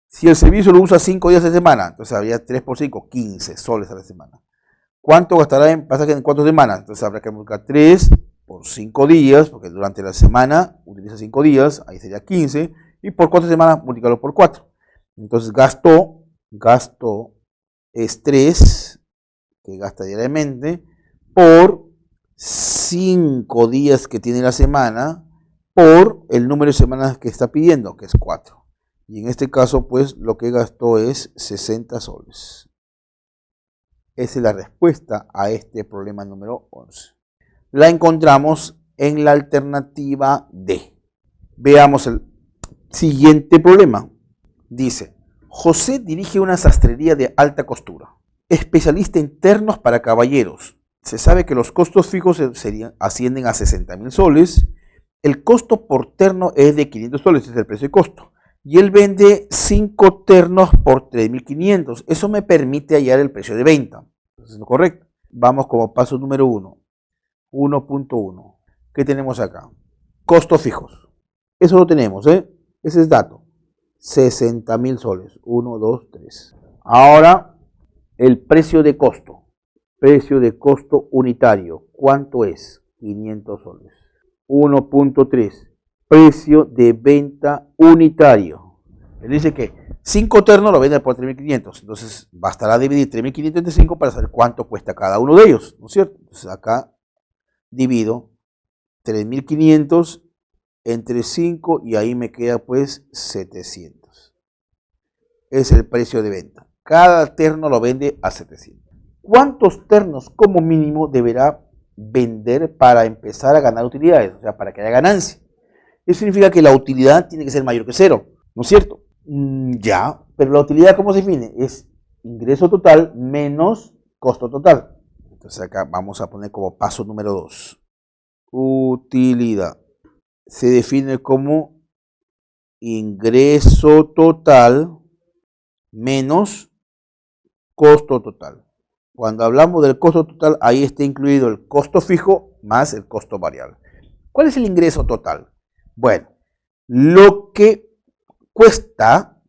Si el servicio lo usa 5 días a la semana, entonces habría 3 por 5, 15 soles a la semana. ¿Cuánto gastará en pasaje en 4 semanas? Entonces habrá que multiplicar 3 por 5 días, porque durante la semana utiliza 5 días, ahí sería 15, y por 4 semanas multiplicarlo por 4. Entonces gasto es 3, que gasta diariamente, por 5 días que tiene la semana, por el número de semanas que está pidiendo, que es 4. Y en este caso, pues, lo que gastó es 60 soles. Esa es la respuesta a este problema número 11. La encontramos en la alternativa D. Veamos el siguiente problema. Dice, José dirige una sastrería de alta costura, especialista en ternos para caballeros. Se sabe que los costos fijos ascienden a 60.000 soles. El costo por terno es de 500 soles, es el precio de costo. Y él vende 5 ternos por 3.500. Eso me permite hallar el precio de venta. Eso es lo correcto. Vamos como paso número 1. 1.1. ¿Qué tenemos acá? Costos fijos. Eso lo tenemos, Ese es dato. 60.000 soles. 1, 2, 3. Ahora, el precio de costo. Precio de costo unitario. ¿Cuánto es? 500 soles. 1.3. Precio de venta unitario. Él dice que 5 ternos lo vende por 3.500. Entonces, bastará dividir 3.500 entre 5 para saber cuánto cuesta cada uno de ellos, ¿no es cierto? Entonces, acá divido 3.500 entre 5 y ahí me queda pues 700. Es el precio de venta. Cada terno lo vende a 700. ¿Cuántos ternos como mínimo deberá vender para empezar a ganar utilidades? O sea, para que haya ganancia. Eso significa que la utilidad tiene que ser mayor que 0, ¿no es cierto? Ya, Pero la utilidad, ¿cómo se define? Es ingreso total menos costo total. Entonces acá vamos a poner como paso número 2. Utilidad. Se define como ingreso total menos costo total. Cuando hablamos del costo total, ahí está incluido el costo fijo más el costo variable. ¿Cuál es el ingreso total? Bueno, lo que cuesta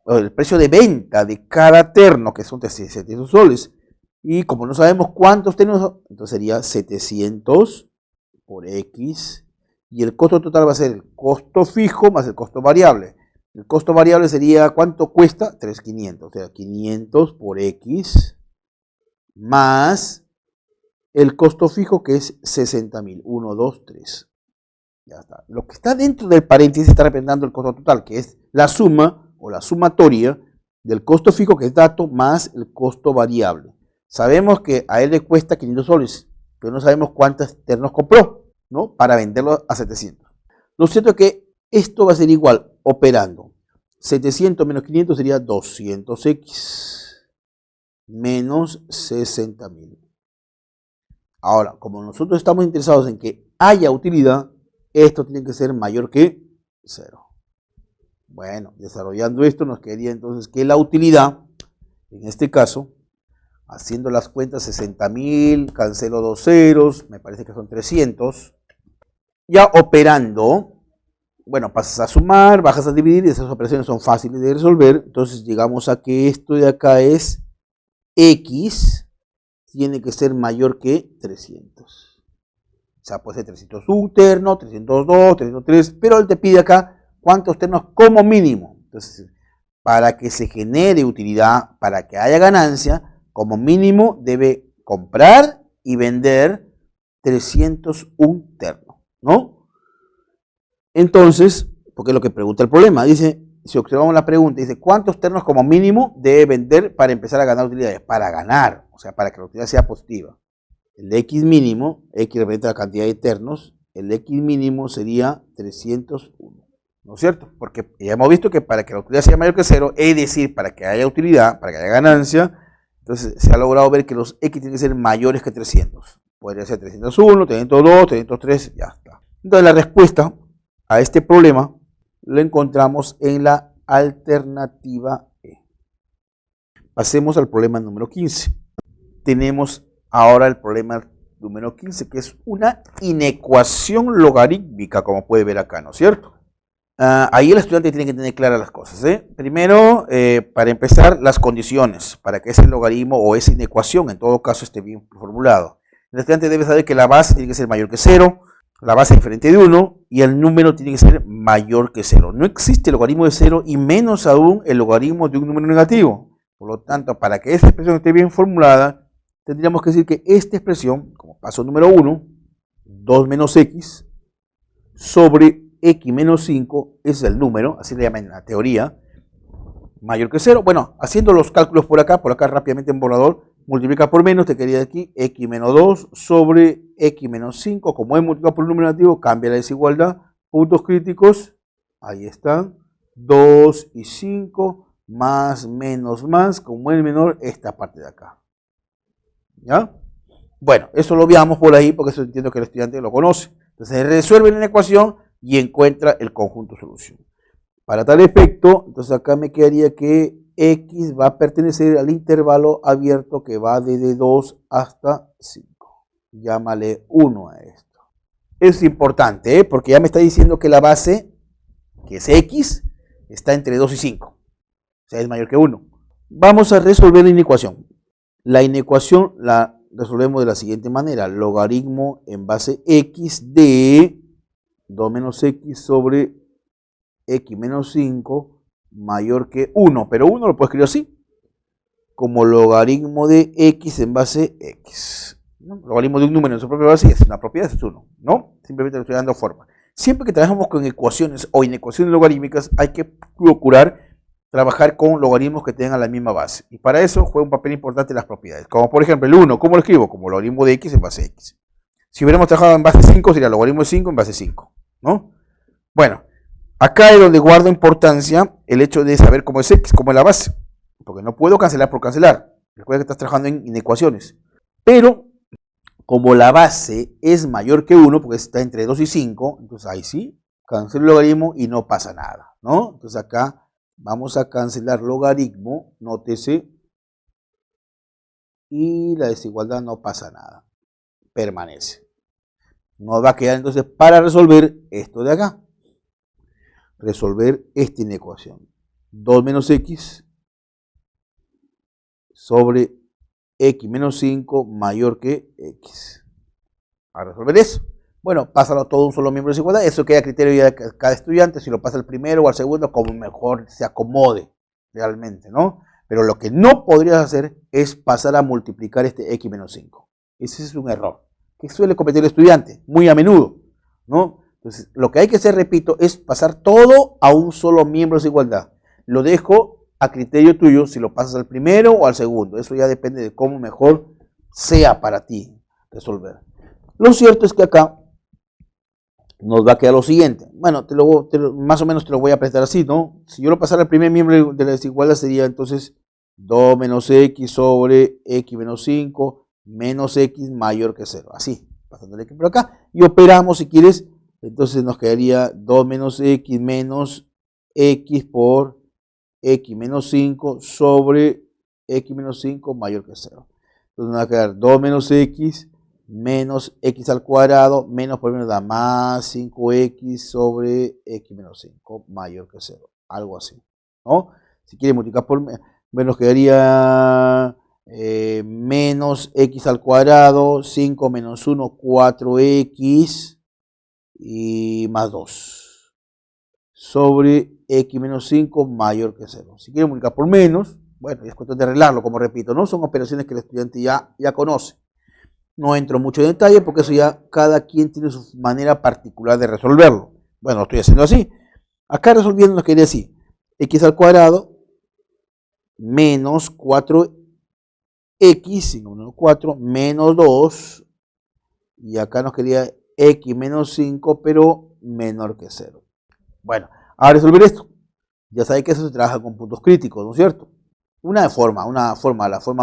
el precio de venta de cada terno, que son 700 soles, y como no sabemos cuántos ternos, entonces sería 700 por X, y el costo total va a ser el costo fijo más el costo variable. El costo variable sería, ¿cuánto cuesta? 3.500, o sea, 500 por X, más el costo fijo que es 60.000, 1, 2, 3. Ya está. Lo que está dentro del paréntesis está representando el costo total, que es la suma o la sumatoria del costo fijo, que es dato, más el costo variable. Sabemos que a él le cuesta 500 soles, pero no sabemos cuántos ternos compró, ¿no? Para venderlo a 700. Lo cierto es que esto va a ser igual, operando. 700 menos 500 sería 200x menos 60.000. Ahora, como nosotros estamos interesados en que haya utilidad, esto tiene que ser mayor que 0. Bueno, desarrollando esto nos quedaría entonces que la utilidad, en este caso, haciendo las cuentas, 60.000, cancelo 2 ceros, me parece que son 300. Ya operando, bueno, pasas a sumar, bajas a dividir, y esas operaciones son fáciles de resolver. Entonces llegamos a que esto de acá es X, tiene que ser mayor que 300. O sea, puede ser 301 terno, 302, 303, pero él te pide acá cuántos ternos como mínimo. Entonces, para que se genere utilidad, para que haya ganancia, como mínimo debe comprar y vender 301 ternos, ¿no? Entonces, porque es lo que pregunta el problema, dice, si observamos la pregunta, dice, ¿cuántos ternos como mínimo debe vender para empezar a ganar utilidades? Para ganar, o sea, para que la utilidad sea positiva. El X mínimo, X representa la cantidad de ternos, el X mínimo sería 301, ¿no es cierto? Porque ya hemos visto que para que la utilidad sea mayor que 0, es decir, para que haya utilidad, para que haya ganancia, entonces se ha logrado ver que los X tienen que ser mayores que 300. Podría ser 301, 302, 303, ya está. Entonces la respuesta a este problema lo encontramos en la alternativa E. Pasemos al problema número 15. Tenemos ahora el problema número 15, que es una inecuación logarítmica, como puede ver acá, ¿no es cierto? Ahí el estudiante tiene que tener claras las cosas, ¿eh? Primero, para empezar, las condiciones para que ese logaritmo o esa inecuación, en todo caso, esté bien formulado. El estudiante debe saber que la base tiene que ser mayor que 0, la base diferente de 1 y el número tiene que ser mayor que 0. No existe el logaritmo de 0 y menos aún el logaritmo de un número negativo. Por lo tanto, para que esa expresión esté bien formulada, tendríamos que decir que esta expresión, como paso número 1, 2 menos x sobre x menos 5 es el número, así le llaman en la teoría, mayor que 0. Bueno, haciendo los cálculos por acá rápidamente en borrador, multiplica por menos, te quedaría aquí x menos 2 sobre x menos 5. Como es multiplicado por un número negativo, cambia la desigualdad. Puntos críticos, ahí están, 2 y 5, más, menos, más, como es menor, esta parte de acá. ¿Ya? Bueno, eso lo veamos por ahí porque eso entiendo que el estudiante lo conoce. Entonces resuelve la ecuación y encuentra el conjunto solución. Para tal efecto, entonces acá me quedaría que x va a pertenecer al intervalo abierto que va desde 2 hasta 5. Llámale 1 a esto. Es importante, ¿eh? Porque ya me está diciendo que la base, que es x, está entre 2 y 5. O sea, es mayor que 1. Vamos a resolver la inecuación. La inecuación la resolvemos de la siguiente manera. Logaritmo en base x de 2 menos x sobre x menos 5 mayor que 1. Pero 1 lo puedo escribir así. Como logaritmo de x en base x. ¿No? Logaritmo de un número en su propia base es una propiedad, es 1. ¿No? Simplemente le estoy dando forma. Siempre que trabajamos con ecuaciones o inecuaciones logarítmicas hay que procurar trabajar con logaritmos que tengan la misma base. Y para eso juega un papel importante las propiedades. Como por ejemplo el 1, ¿cómo lo escribo? Como logaritmo de x en base x. Si hubiéramos trabajado en base 5, sería logaritmo de 5 en base 5. ¿No? Bueno, Acá es donde guarda importancia el hecho de saber cómo es X, cómo es la base. Porque no puedo cancelar por cancelar. Recuerda que estás trabajando en inecuaciones. Pero como la base es mayor que 1, porque está entre 2 y 5, entonces ahí sí, cancelo el logaritmo y no pasa nada, ¿no? Entonces acá vamos a cancelar logaritmo, nótese, y la desigualdad no pasa nada, permanece. Nos va a quedar entonces para resolver esto de acá. Resolver esta inecuación. 2 menos x sobre x menos 5 mayor que x. A resolver eso. Bueno, pásalo todo un solo miembro de desigualdad. Eso queda a criterio de cada estudiante, si lo pasa al primero o al segundo, como mejor se acomode realmente, ¿no? Pero lo que no podrías hacer es pasar a multiplicar este x menos 5. Ese es un error que suele cometer el estudiante muy a menudo, ¿no? Entonces, lo que hay que hacer, repito, es pasar todo a un solo miembro de desigualdad. Lo dejo a criterio tuyo si lo pasas al primero o al segundo. Eso ya depende de cómo mejor sea para ti resolver. Lo cierto es que acá nos va a quedar lo siguiente. Bueno, más o menos te lo voy a prestar así, ¿no? Si yo lo pasara al primer miembro de la desigualdad sería entonces 2 menos x sobre x menos 5 menos x mayor que 0. Así, pasando el x por acá. Y operamos si quieres. Entonces nos quedaría 2 menos x por x menos 5 sobre x menos 5 mayor que 0. Entonces nos va a quedar 2 menos x menos x al cuadrado menos por menos da más 5x sobre x menos 5 mayor que 0. Algo así, ¿no? Si quieres multiplicar por menos, nos quedaría menos x al cuadrado, 5 menos 1, 4x y más 2 sobre x menos 5 mayor que 0. Si quieres multiplicar por menos, bueno, es cuestión de arreglarlo, como repito, no son operaciones que el estudiante ya conoce. No entro mucho en detalle porque eso ya cada quien tiene su manera particular de resolverlo. Bueno, lo estoy haciendo así. Acá resolviendo nos quedaría así. X al cuadrado menos 4x, 4, menos 2. Y acá nos quedaría x menos 5, pero menor que 0. Bueno, a resolver esto. Ya sabéis que eso se trabaja con puntos críticos, ¿no es cierto? La forma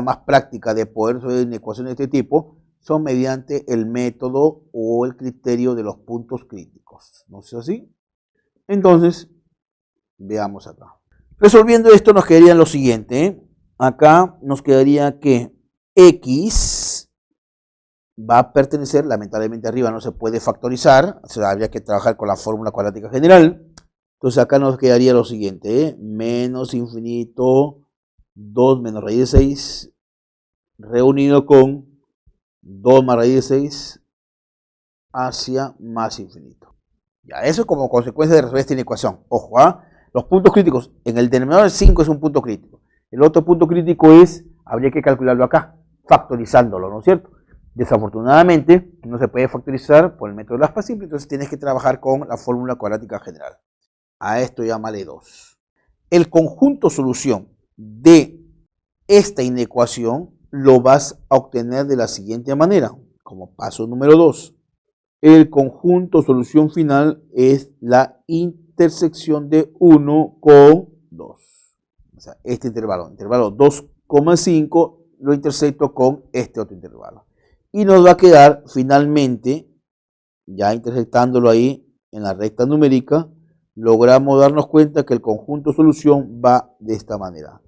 más práctica de poder resolver una ecuación de este tipo son mediante el método o el criterio de los puntos críticos. ¿No es así? Entonces, veamos acá. Resolviendo esto nos quedaría lo siguiente, ¿eh? Acá nos quedaría que x va a pertenecer, lamentablemente arriba no se puede factorizar, o sea, habría que trabajar con la fórmula cuadrática general. Entonces acá nos quedaría lo siguiente, ¿eh? Menos infinito 2 menos raíz de 6 reunido con 2 más raíz de 6 hacia más infinito. Ya, eso como consecuencia de resolver esta inecuación. Ojo, ¿ah? Los puntos críticos, en el denominador 5 es un punto crítico. El otro punto crítico habría que calcularlo acá, factorizándolo, ¿no es cierto? Desafortunadamente, no se puede factorizar por el método de la aspa simple, entonces tienes que trabajar con la fórmula cuadrática general. A esto llámale 2. El conjunto solución de esta inecuación lo vas a obtener de la siguiente manera, como paso número 2. El conjunto solución final es la intersección de 1 con 2. O sea, este intervalo 2,5, lo intersecto con este otro intervalo. Y nos va a quedar finalmente, ya intersectándolo ahí en la recta numérica, logramos darnos cuenta que el conjunto solución va de esta manera.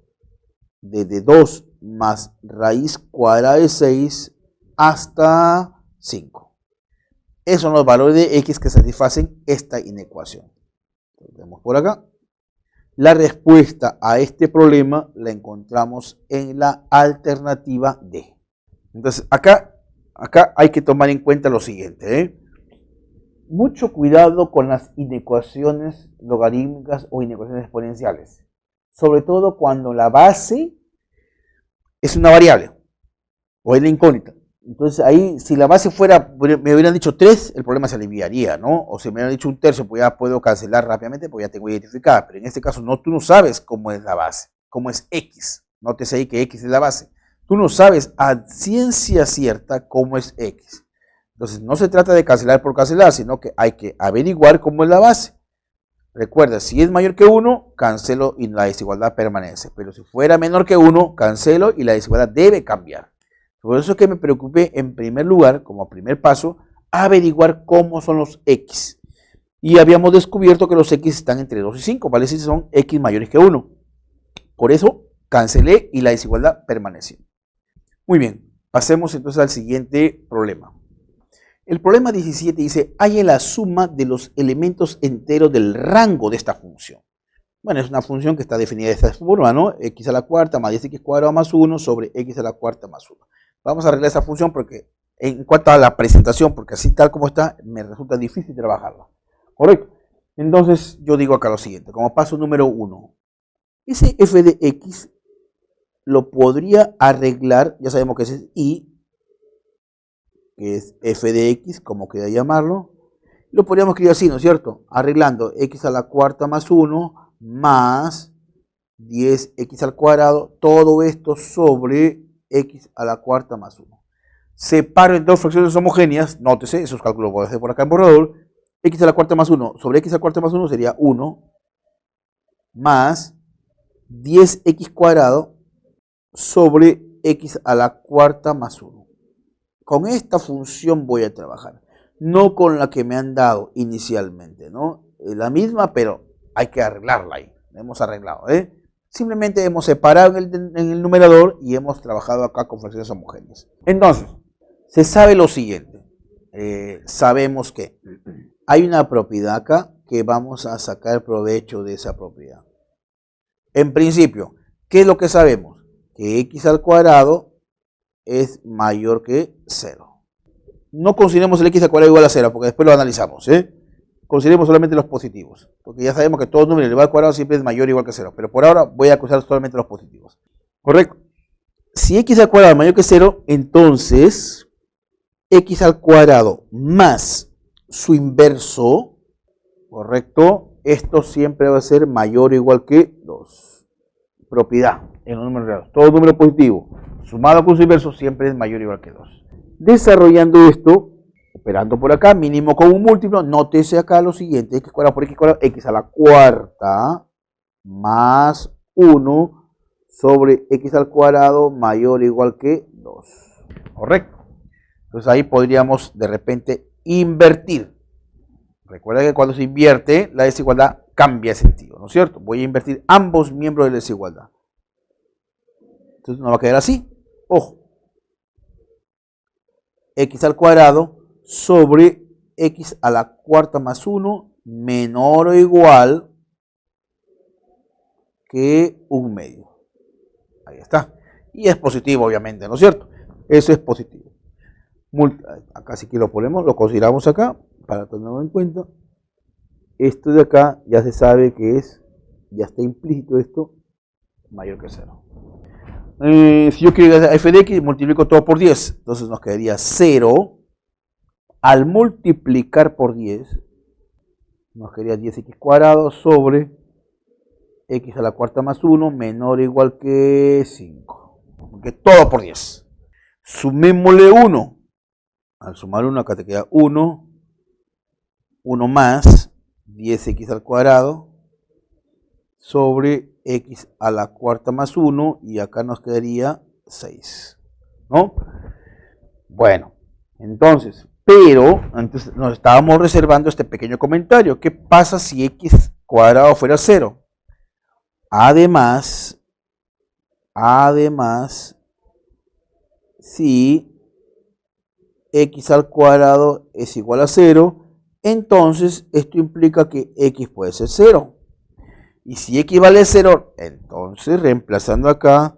Desde 2 más raíz cuadrada de 6 hasta 5. Esos son los valores de x que satisfacen esta inecuación. Lo vemos por acá. La respuesta a este problema la encontramos en la alternativa D. Entonces, acá hay que tomar en cuenta lo siguiente, ¿eh? Mucho cuidado con las inecuaciones logarítmicas o inecuaciones exponenciales. Sobre todo cuando la base es una variable o es la incógnita. Entonces ahí, si la base fuera, me hubieran dicho 3, el problema se aliviaría, ¿no? O si me hubieran dicho 1/3, pues ya puedo cancelar rápidamente, pues ya tengo identificada. Pero en este caso, tú no sabes cómo es la base, cómo es x. Nótese ahí que x es la base. Tú no sabes a ciencia cierta cómo es x. Entonces no se trata de cancelar por cancelar, sino que hay que averiguar cómo es la base. Recuerda, si es mayor que 1, cancelo y la desigualdad permanece. Pero si fuera menor que 1, cancelo y la desigualdad debe cambiar. Por eso es que me preocupé en primer lugar, como primer paso, averiguar cómo son los X. Y habíamos descubierto que los X están entre 2 y 5, ¿vale? Si son X mayores que 1. Por eso cancelé y la desigualdad permaneció. Muy bien, pasemos entonces al siguiente problema. El problema 17 dice, halla la suma de los elementos enteros del rango de esta función. Bueno, es una función que está definida de esta forma, ¿no? X a la cuarta más 10x cuadrado más 1 sobre x a la cuarta más 1. Vamos a arreglar esa función porque en cuanto a la presentación, porque así tal como está, me resulta difícil trabajarla. ¿Correcto? Entonces yo digo acá lo siguiente, como paso número 1. Ese f de x lo podría arreglar, ya sabemos que ese es y, que es f de x, como queda llamarlo. Lo podríamos escribir así, ¿no es cierto? Arreglando x a la cuarta más 1 más 10x al cuadrado, todo esto sobre x a la cuarta más 1. Separo en dos fracciones homogéneas, nótese, esos cálculos los voy a hacer por acá en borrador. X a la cuarta más 1 sobre x a la cuarta más 1 sería 1 más 10x cuadrado sobre x a la cuarta más 1. Con esta función voy a trabajar, no con la que me han dado inicialmente, ¿no? Es la misma, pero hay que arreglarla ahí. La hemos arreglado, ¿eh? Simplemente hemos separado en el numerador y hemos trabajado acá con fracciones homogéneas. Entonces, se sabe lo siguiente. Sabemos que hay una propiedad acá que vamos a sacar provecho de esa propiedad. En principio, ¿qué es lo que sabemos? Que x al cuadrado es mayor que 0. No consideremos el x al cuadrado igual a 0, porque después lo analizamos, ¿eh? Consideremos solamente los positivos, porque ya sabemos que todo número elevado al cuadrado siempre es mayor o igual que 0, pero por ahora voy a usar solamente los positivos. ¿Correcto? Si x al cuadrado es mayor que 0, entonces x al cuadrado más su inverso, ¿correcto? Esto siempre va a ser mayor o igual que 2. Propiedad en los números reales. Todo número positivo sumado con su inverso siempre es mayor o igual que 2. Desarrollando esto, operando por acá, mínimo con un múltiplo, nótese acá lo siguiente, x cuadrado por x cuadrado, x a la cuarta más 1 sobre x al cuadrado mayor o igual que 2. ¿Correcto? Entonces ahí podríamos de repente invertir. Recuerda que cuando se invierte, la desigualdad cambia de sentido, ¿no es cierto? Voy a invertir ambos miembros de la desigualdad. Entonces nos va a quedar así. Ojo. X al cuadrado sobre x a la cuarta más 1 menor o igual que 1/2. Ahí está. Y es positivo, obviamente, ¿no es cierto? Eso es positivo. Acá sí que lo ponemos, lo consideramos acá para tenerlo en cuenta. Esto de acá ya se sabe que es, ya está implícito esto, mayor que 0. Si yo quiero f de x, multiplico todo por 10. Entonces nos quedaría 0. Al multiplicar por 10, nos quedaría 10x cuadrado sobre x a la cuarta más 1 menor o igual que 5. Porque todo por 10. Sumémosle 1. Al sumar 1 acá te queda 1. 1 más 10x al cuadrado sobre x a la cuarta más 1 y acá nos quedaría 6, ¿no? Bueno, entonces, pero antes nos estábamos reservando este pequeño comentario. ¿Qué pasa si x cuadrado fuera 0? Además, si x al cuadrado es igual a 0, entonces esto implica que x puede ser 0. Y si x vale 0, entonces reemplazando acá,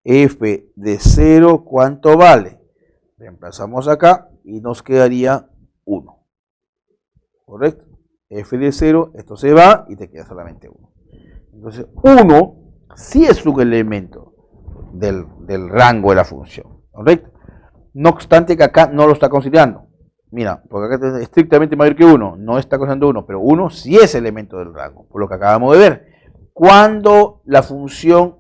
f de 0, ¿cuánto vale? Reemplazamos acá y nos quedaría 1. ¿Correcto? F de 0, esto se va y te queda solamente 1. Entonces 1 sí es un elemento del rango de la función. ¿Correcto? No obstante que acá no lo está considerando. Mira, porque acá es estrictamente mayor que 1, no está considerando 1, pero 1 sí es elemento del rango, por lo que acabamos de ver. ¿Cuándo la función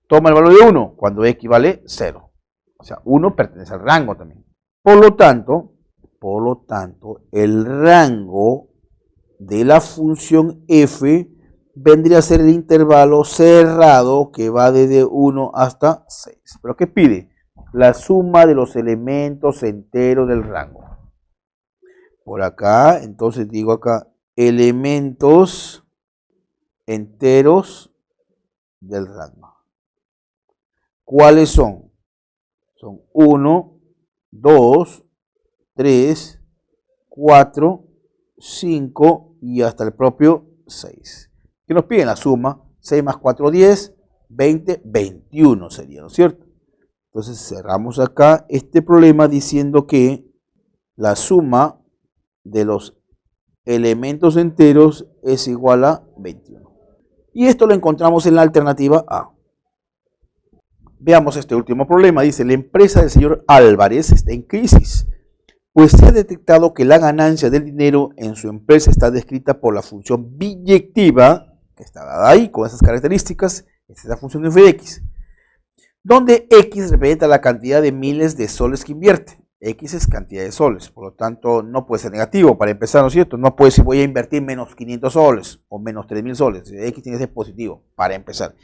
toma el valor de 1? Cuando x vale 0. O sea, 1 pertenece al rango también. Por lo tanto, el rango de la función f vendría a ser el intervalo cerrado que va desde 1 hasta 6. ¿Pero qué pide? La suma de los elementos enteros del rango. Por acá, entonces digo acá, elementos enteros del rango. ¿Cuáles son? Son 1, 2, 3, 4, 5 y hasta el propio 6. ¿Qué nos piden? La suma, 6 más 4, 10, 20, 21 sería, ¿no es cierto? Entonces cerramos acá este problema diciendo que la suma de los elementos enteros es igual a 21. Y esto lo encontramos en la alternativa A. Veamos este último problema. Dice, la empresa del señor Álvarez está en crisis, pues se ha detectado que la ganancia del dinero en su empresa está descrita por la función biyectiva, que está dada ahí con esas características, esta es la función f de x, donde x representa la cantidad de miles de soles que invierte. X es cantidad de soles, por lo tanto no puede ser negativo para empezar, ¿no es cierto? No puede decir voy a invertir menos 500 soles o menos 3000 soles. X tiene que ser positivo para empezar.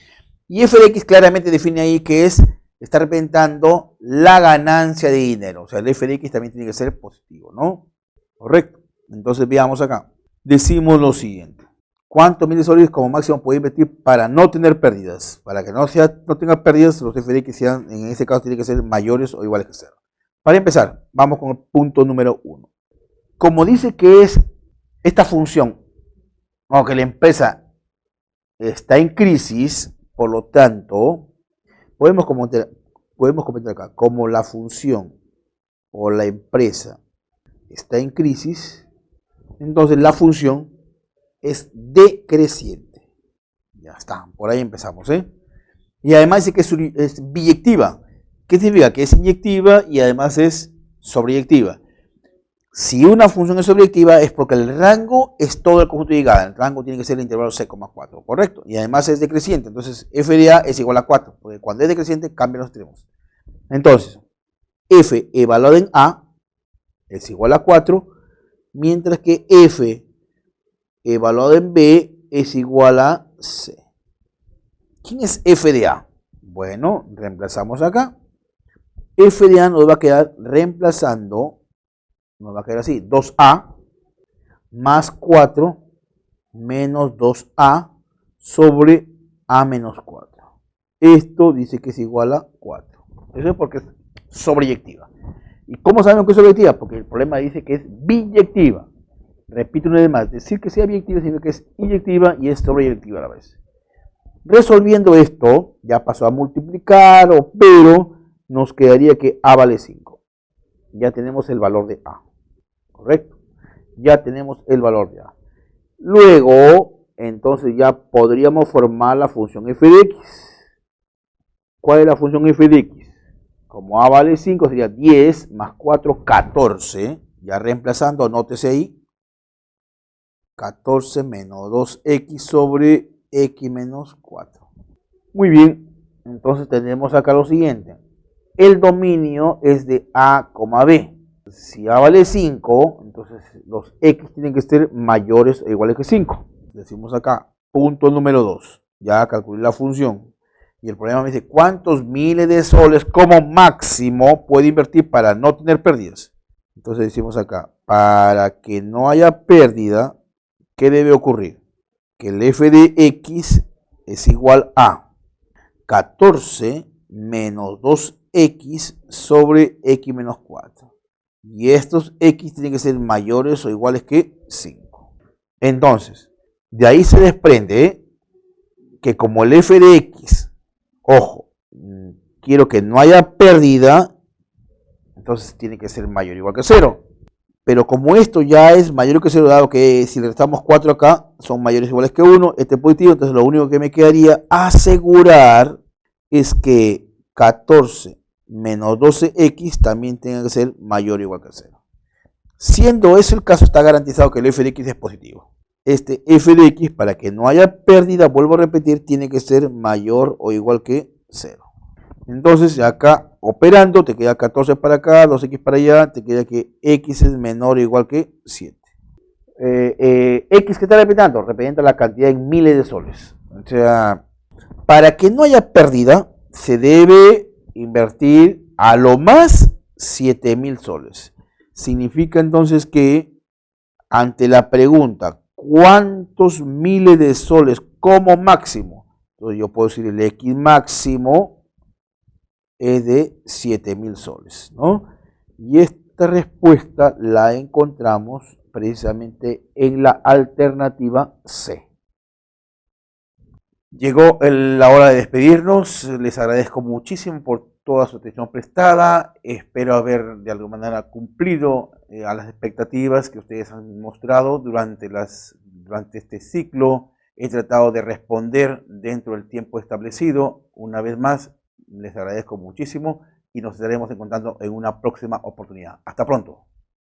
Y f de x claramente define ahí que está representando la ganancia de dinero. O sea, el f de x también tiene que ser positivo, ¿no? Correcto. Entonces veamos acá. Decimos lo siguiente. ¿Cuántos miles de soles como máximo puede invertir para no tener pérdidas? Para que no tenga pérdidas, los f de x sean, en este caso tienen que ser mayores o iguales que 0. Para empezar, vamos con el punto número 1. Como dice que es esta función, aunque la empresa está en crisis, por lo tanto, podemos comentar acá, como la función o la empresa está en crisis, entonces la función es decreciente. Ya está, por ahí empezamos, ¿eh? Y además dice que es biyectiva. ¿Qué significa? Que es inyectiva y además es sobreyectiva. Si una función es sobreyectiva es porque el rango es todo el conjunto de llegada. El rango tiene que ser el intervalo c, 4, ¿correcto? Y además es decreciente. Entonces f de a es igual a 4. Porque cuando es decreciente cambian los extremos. Entonces, f evaluado en a es igual a 4. Mientras que f evaluado en b es igual a c. ¿Quién es f de a? Bueno, reemplazamos acá. F de a nos va a quedar reemplazando, nos va a quedar así, 2a más 4 menos 2a sobre a menos 4. Esto dice que es igual a 4. Eso es porque es sobreyectiva. ¿Y cómo sabemos que es sobreyectiva? Porque el problema dice que es biyectiva. Repito una vez más, decir que sea biyectiva significa que es inyectiva y es sobreyectiva a la vez. Resolviendo esto, ya pasó a multiplicar, pero nos quedaría que a vale 5. Ya tenemos el valor de a, ¿correcto? Ya tenemos el valor de a. Luego, entonces ya podríamos formar la función f de x. ¿Cuál es la función f de x? Como a vale 5, sería 10 más 4, 14. Ya reemplazando, anótese ahí. 14 menos 2x sobre x menos 4. Muy bien, entonces tenemos acá lo siguiente. El dominio es de a, b. Si a vale 5, entonces los x tienen que ser mayores o iguales que 5. Decimos acá, punto número 2. Ya calculé la función. Y el problema me dice, ¿cuántos miles de soles como máximo puede invertir para no tener pérdidas? Entonces decimos acá, para que no haya pérdida, ¿qué debe ocurrir? Que el f de x es igual a 14 menos 2x sobre x menos 4. Y estos x tienen que ser mayores o iguales que 5. Entonces, de ahí se desprende que como el f de x, ojo, quiero que no haya pérdida, entonces tiene que ser mayor o igual que 0. Pero como esto ya es mayor que 0, dado que si le restamos 4 acá, son mayores o iguales que 1, este es positivo, entonces lo único que me quedaría asegurar es que 14 menos 12x también tenga que ser mayor o igual que 0. Siendo ese el caso, está garantizado que el f de x es positivo. Este f de x, para que no haya pérdida, vuelvo a repetir, tiene que ser mayor o igual que 0. Entonces acá operando te queda 14 para acá, 2x para allá, te queda que x es menor o igual que 7. X que está representando, representa la cantidad en miles de soles. O sea, para que no haya pérdida, se debe invertir a lo más 7.000 soles. Significa entonces que ante la pregunta, ¿cuántos miles de soles como máximo? Entonces yo puedo decir el X máximo es de 7.000 soles, ¿no? Y esta respuesta la encontramos precisamente en la alternativa C. Llegó la hora de despedirnos, les agradezco muchísimo por toda su atención prestada, espero haber de alguna manera cumplido a las expectativas que ustedes han mostrado durante este ciclo. He tratado de responder dentro del tiempo establecido. Una vez más, les agradezco muchísimo y nos estaremos encontrando en una próxima oportunidad. Hasta pronto.